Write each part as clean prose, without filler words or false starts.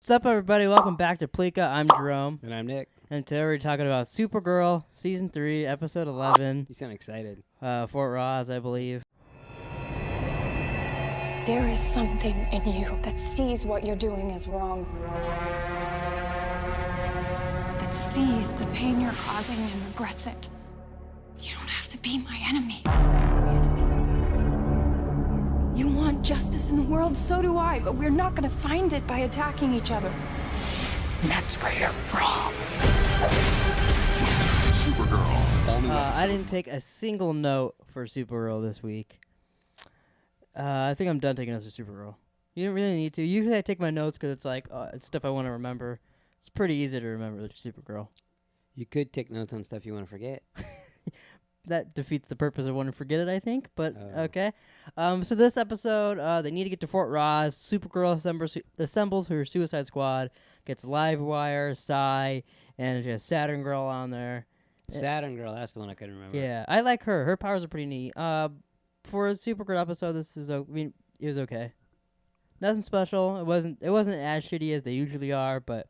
What's up, everybody? Welcome back to Pleeka. I'm Jerome. And I'm Nick. And today we're talking about Supergirl, Season 3, Episode 11. You sound excited. Fort Rozz, I believe. There is something in you that sees what you're doing is wrong. That sees the pain you're causing and regrets it. You don't have to be my enemy. You want justice in the world, so do I, but we're not gonna find it by attacking each other. And that's where you're wrong. Supergirl. All new episode. I didn't take a single note for Supergirl this week. I think I'm done taking notes for Supergirl. You don't really need to. Usually I take my notes because it's like, it's stuff I want to remember. It's pretty easy to remember Supergirl. You could take notes on stuff you want to forget. That defeats the purpose of wanting to forget it, I think, but okay. So this episode, they need to get to Fort Rozz. Supergirl assembles her Suicide Squad, gets Livewire, Psy, and she has Saturn Girl on there. Saturn Girl, that's the one I couldn't remember. Yeah, I like her. Her powers are pretty neat. For a Supergirl episode, this was it was okay. Nothing special. It wasn't as shitty as they usually are, but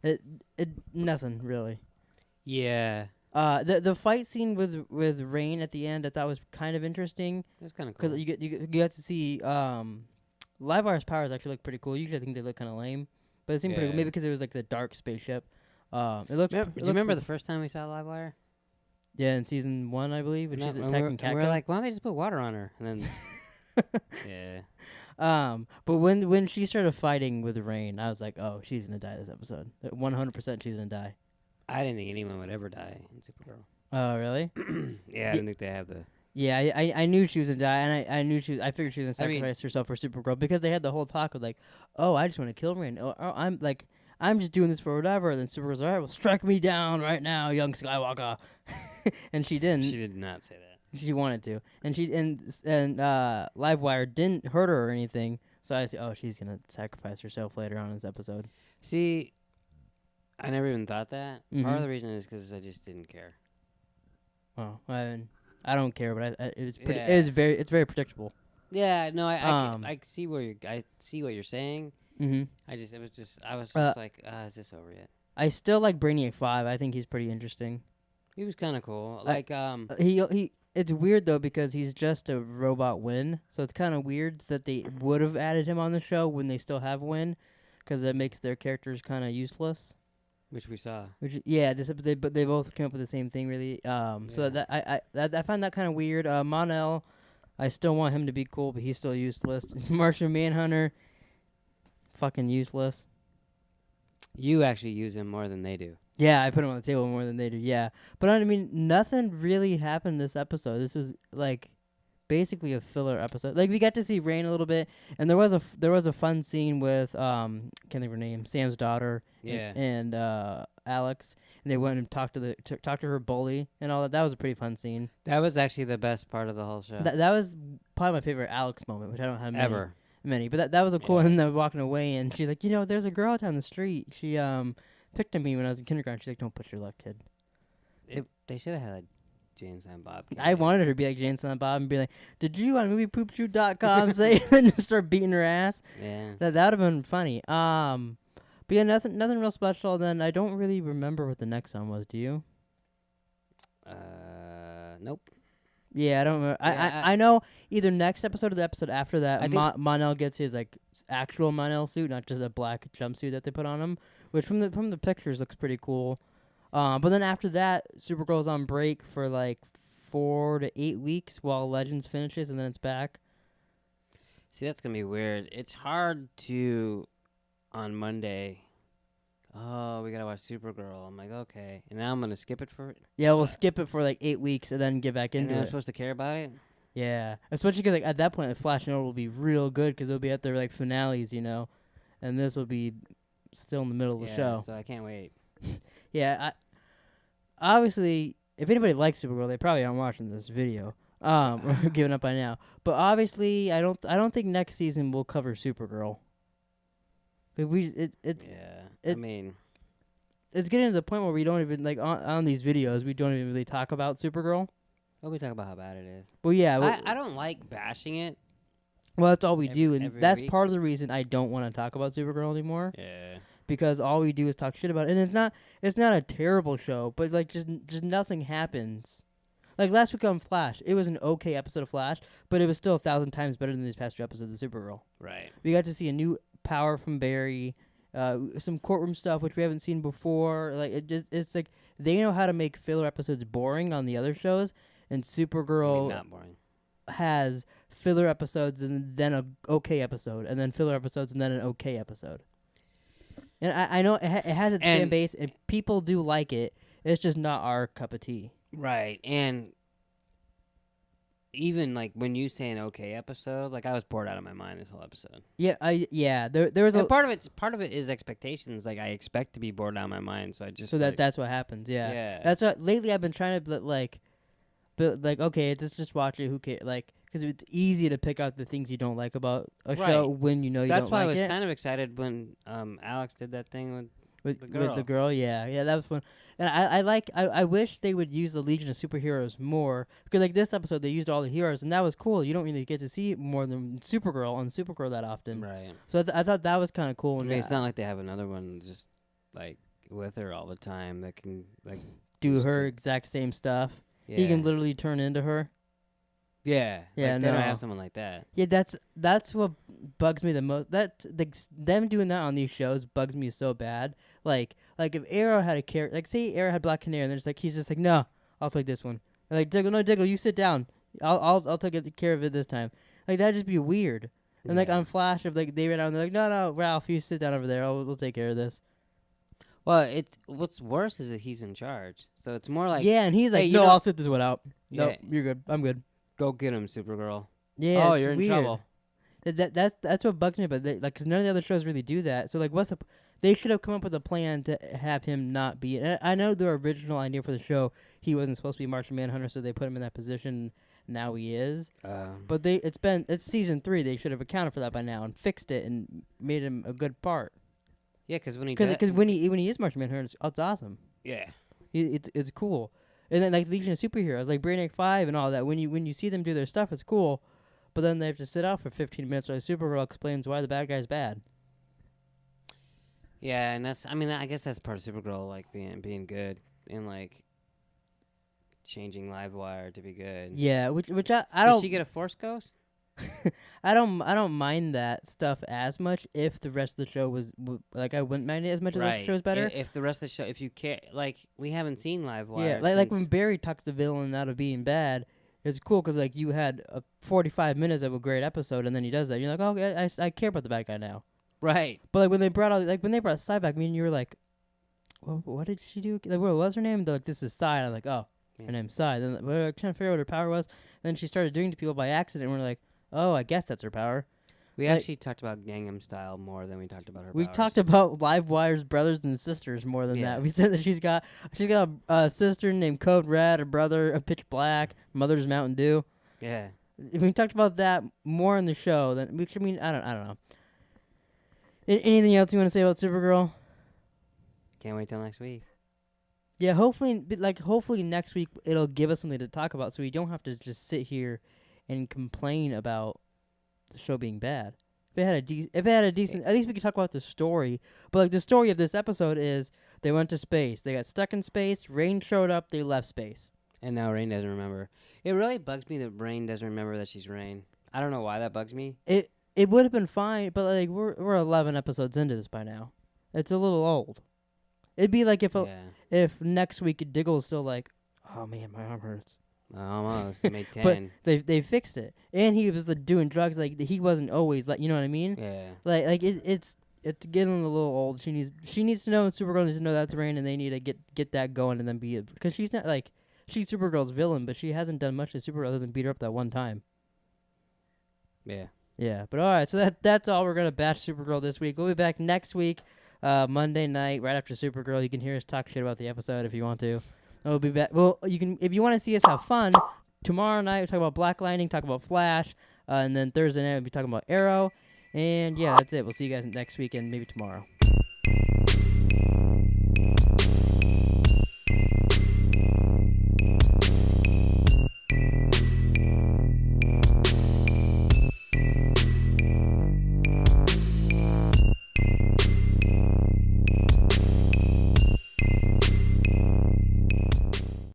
it nothing really. Yeah. The fight scene with Rain at the end, I thought was kind of interesting. That's kind of cool. Because you get to see Livewire's powers actually look pretty cool. Usually I think they look kind of lame, but it seemed pretty cool. Maybe because it was like the dark spaceship. It looked. Do you remember the first time we saw Livewire? Yeah, in season 1, I believe, when she's attacking Catco. We're like, why don't they just put water on her? And then, yeah. But when she started fighting with Rain, I was like, oh, she's gonna die this episode. 100% she's gonna die. I didn't think anyone would ever die in Supergirl. Oh, really? Yeah, I didn't think they have the... Yeah, I knew she was gonna die, and I figured she was gonna sacrifice herself for Supergirl, because they had the whole talk of like, oh, I just want to kill Rain. Oh, I'm just doing this for whatever. And then Supergirl's like, all right, well, strike me down right now, young Skywalker. And she didn't. She did not say that. She wanted to, and Livewire didn't hurt her or anything. So I said, oh, she's gonna sacrifice herself later on in this episode. See, I never even thought that. Part of the reason is because I just didn't care. Well, I don't care, but it's pretty. Yeah. It's very predictable. Yeah, no, I see I see what you're saying. Mm-hmm. I was just like, is this over yet? I still like Brainiac 5. I think he's pretty interesting. He was kind of cool. Like, he. It's weird though because he's just a robot Win, so it's kind of weird that they would have added him on the show when they still have Win, because that makes their characters kind of useless. Which we saw. But they both came up with the same thing, really. So that I find that kind of weird. Mon-El, I still want him to be cool, but he's still useless. Martian Manhunter, fucking useless. You actually use him more than they do. Yeah, I put him on the table more than they do. Yeah, but I mean, nothing really happened this episode. This was like basically a filler episode. Like, we got to see Rain a little bit, and there was a fun scene with can't think of her name, Sam's daughter. Yeah. And Alex, and they went and talked to her bully and all that. That was a pretty fun scene. That was actually the best part of the whole show. That was probably my favorite Alex moment, which I don't have many. But that was a cool. Yeah. And then walking away, and she's like, there's a girl down the street. She picked on me when I was in kindergarten. She's like, don't push your luck, kid. They should have had a Jane and Silent Bob. I wanted her to be like Jane and Silent Bob and be like, did you on moviepoopshoot.com say, and just start beating her ass? Yeah. That would have been funny. But yeah, nothing real special. Then I don't really remember what the next one was. Do you? Nope. Yeah, I don't remember. I know either next episode or the episode after that, Mon-El gets his like actual Mon-El suit, not just a black jumpsuit that they put on him, which from the pictures looks pretty cool. But then after that, Supergirl's on break for like 4 to 8 weeks while Legends finishes, and then it's back. See, that's gonna be weird. It's hard to on Monday. Oh, we gotta watch Supergirl. I'm like, okay, and now I'm gonna skip it for. Yeah, we'll skip it for like 8 weeks and then get back into it. I'm supposed to care about it. Yeah, especially because like at that point, the Flash and Arrow will be real good because they'll be at their like finales, and this will be still in the middle of the show. So I can't wait. Yeah, obviously, if anybody likes Supergirl, they probably aren't watching this video. We're giving up by now. But obviously, I don't think next season we'll cover Supergirl. I mean, it's getting to the point where we don't even like on these videos we don't even really talk about Supergirl. Well, we talk about how bad it is. Well, yeah, I don't like bashing it. Well, that's all we do, and every that's week? part of the reason I don't want to talk about Supergirl anymore. Yeah. Because all we do is talk shit about it. And it's not a terrible show, but like just nothing happens. Like last week on Flash, it was an okay episode of Flash, but it was still 1,000 times better than these past 2 episodes of Supergirl. Right. We got to see a new power from Barry, some courtroom stuff which we haven't seen before. Like it's like they know how to make filler episodes boring on the other shows, and Supergirl not boring. has filler episodes and then a okay episode, and then filler episodes and then an okay episode. And I know it has its fan base, and people do like it. It's just not our cup of tea. Right, and even like when you say an okay episode, like I was bored out of my mind this whole episode. Yeah, there was and part of it is expectations. Like I expect to be bored out of my mind, so I just that's what happens. Yeah, yeah. That's what lately I've been trying to like okay, just watch it. Who cares? Like. Because it's easy to pick out the things you don't like about a show when you know you don't like it. That's why I was kind of excited when Alex did that thing with the girl. With the girl, yeah, that was fun. And I wish they would use the Legion of Superheroes more, because like this episode they used all the heroes, and that was cool. You don't really get to see more than Supergirl on Supergirl that often. Right. So I thought that was kind of cool. I mean, it's not like they have another one just like with her all the time that can like do her exact same stuff. Yeah. He can literally turn into her. Yeah, yeah. Like, they don't have someone like that. Yeah, that's what bugs me the most. Them doing that on these shows bugs me so bad. Like if Arrow had a character, like say Arrow had Black Canary, and there's like he's just like, no, I'll take this one. And like Diggle, you sit down. I'll take care of it this time. Like that'd just be weird. And like on Flash, if like they ran out and they're like, no, Ralph, you sit down over there. We'll take care of this. Well, what's worse is that he's in charge. So it's more like and he's like, no, I'll sit this one out. No, you're good. I'm good. Go get him, Supergirl. Yeah, oh, it's you're weird. in trouble. That's what bugs me. But because none of the other shows really do that. So like, they should have come up with a plan to have him not be. And I know their original idea for the show, he wasn't supposed to be Martian Manhunter, so they put him in that position. Now he is. But it's season 3. They should have accounted for that by now and fixed it and made him a good part. Yeah, because when he is Martian Manhunter, it's awesome. Yeah, it's cool. And then like Legion of Superheroes, like Brainiac 5 and all that, when you see them do their stuff, it's cool. But then they have to sit out for 15 minutes while Supergirl explains why the bad guy's bad. Yeah, and I guess that's part of Supergirl, like being good and like changing Livewire to be good. Yeah, which I don't. Did she get a Force Ghost? I don't mind that stuff as much if the rest of the show was like I wouldn't mind it as much if the show's better. If the rest of the show, if you care, like we haven't seen Livewire. Yeah, like when Barry talks the villain out of being bad, it's cool because like you had 45 minutes of a great episode and then he does that. You're like, oh, I care about the bad guy now. Right. But like when they brought Sai back, me and you were like, well, what did she do? Like what was her name? They're like, this is Sai. And I'm like, oh, her name's Sai. Then I can't figure out what her power was. Then she started doing it to people by accident. And we're like, oh, I guess that's her power. We actually talked about Gangnam Style more than we talked about her powers. We talked about Livewire's brothers and sisters more than that. We said that she's got a sister named Code Red, a brother a Pitch Black, mother's Mountain Dew. Yeah. We talked about that more in the show than I don't know. Anything else you want to say about Supergirl? Can't wait till next week. Yeah, hopefully next week it'll give us something to talk about, so we don't have to just sit here and complain about the show being bad. If it had a decent, at least we could talk about the story. But like the story of this episode is they went to space, they got stuck in space, Rain showed up, they left space, and now Rain doesn't remember. It really bugs me that Rain doesn't remember that she's Rain. I don't know why that bugs me. It would have been fine, but like we're 11 episodes into this by now. It's a little old. It'd be like if next week Diggle's still like, oh man, my arm hurts. Almost. They made 10. But they fixed it. And he was doing drugs. Like he wasn't always like, you know what I mean? Yeah. Like it's getting a little old. She needs to know, and Supergirl needs to know that's Rain, and they need to get that going and then be it, because she's not like she's Supergirl's villain, but she hasn't done much to Supergirl other than beat her up that one time. Yeah. Yeah. But all right, so that's all we're gonna bash Supergirl this week. We'll be back next week, Monday night, right after Supergirl. You can hear us talk shit about the episode if you want to. We'll be back. Well, you can if you want to see us have fun. Tomorrow night we'll talk about Black Lightning, talk about Flash, and then Thursday night we'll be talking about Arrow. And yeah, that's it. We'll see you guys next week and maybe tomorrow.